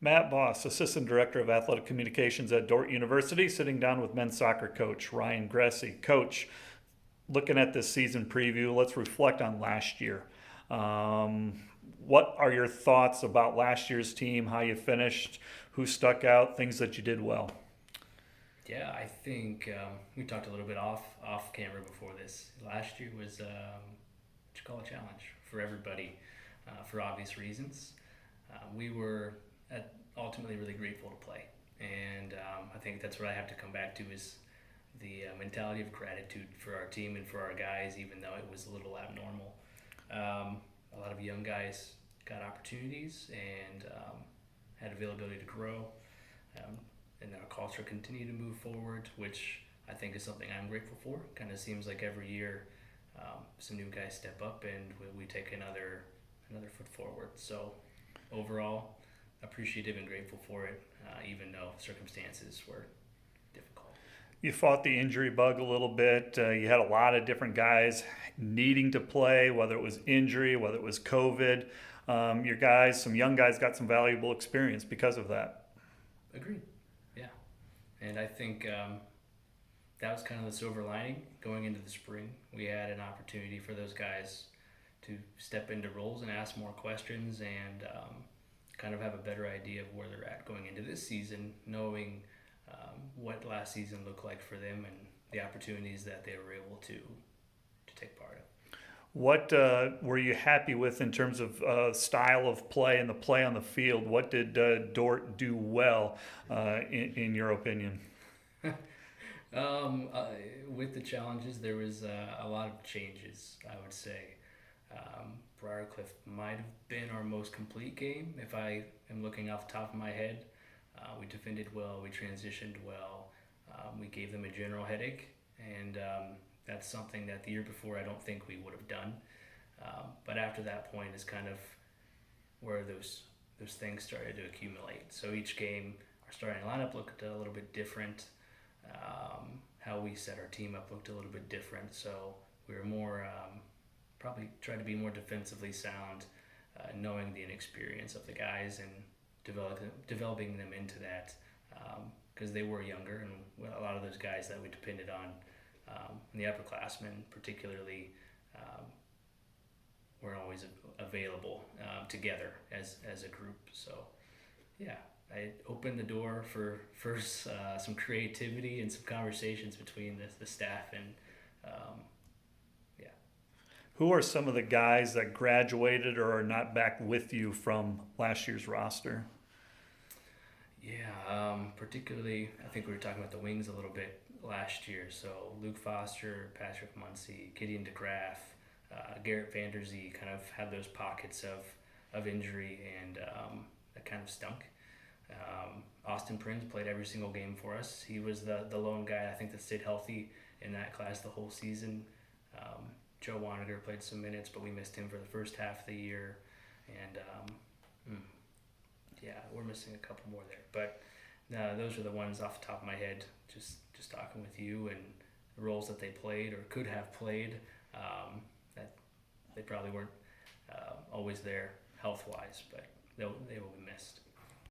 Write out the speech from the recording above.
Matt Boss, Assistant Director of Athletic Communications at Dordt University, sitting down with men's soccer coach Ryan Gresse. Coach, looking at this season preview, let's reflect on last year. Um, what are your thoughts about last year's team, how you finished, who stuck out, things that you did well? Yeah, I think we talked a little bit off camera before this. Last year was what you call a challenge for everybody, for obvious reasons. We were ultimately really grateful to play, and I think that's what I have to come back to is the mentality of gratitude for our team and for our guys, even though it was a little abnormal. A lot of young guys got opportunities and had availability to grow. Um, and our culture continue to move forward, which I think is something I'm grateful for. Kind of seems like every year some new guys step up and we take another foot forward. So overall, appreciative and grateful for it, even though circumstances were difficult. You fought the injury bug a little bit. You had a lot of different guys needing to play, whether it was injury, whether it was COVID. Your guys, some young guys, got some valuable experience because of that. Agreed. Yeah, and I think that was kind of the silver lining going into the spring. We had an opportunity for those guys to step into roles and ask more questions and kind of have a better idea of where they're at going into this season, knowing what last season looked like for them and the opportunities that they were able to take part of. What were you happy with in terms of style of play and the play on the field? What did Dort do well, in your opinion? Um, uh, with the challenges, there was a lot of changes, I would say. Briarcliff might have been our most complete game if I am looking off the top of my head. We defended well, we transitioned well, we gave them a general headache, and that's something that the year before I don't think we would have done. But after that point is kind of where those things started to accumulate. So each game, our starting lineup looked a little bit different. How we set our team up looked a little bit different. So we were more probably tried to be more defensively sound, knowing the inexperience of the guys and developing them into that because they were younger and a lot of those guys that we depended on, the upperclassmen particularly, were always available together as a group. So yeah, I opened the door for some creativity and some conversations between the staff and um, yeah. Who are some of the guys that graduated or are not back with you from last year's roster? Yeah, particularly, I think we were talking about the wings a little bit last year. So Luke Foster, Patrick Muncy, Gideon DeGraff, Garrett Vanderzee kind of had those pockets of injury and that kind of stunk. Austin Prince played every single game for us. He was the lone guy I think that stayed healthy in that class the whole season. Um, Joe Waniger played some minutes, but we missed him for the first half of the year. And yeah, we're missing a couple more there. But those are the ones off the top of my head. Just talking with you and the roles that they played or could have played. That they probably weren't always there health wise, but they will be missed.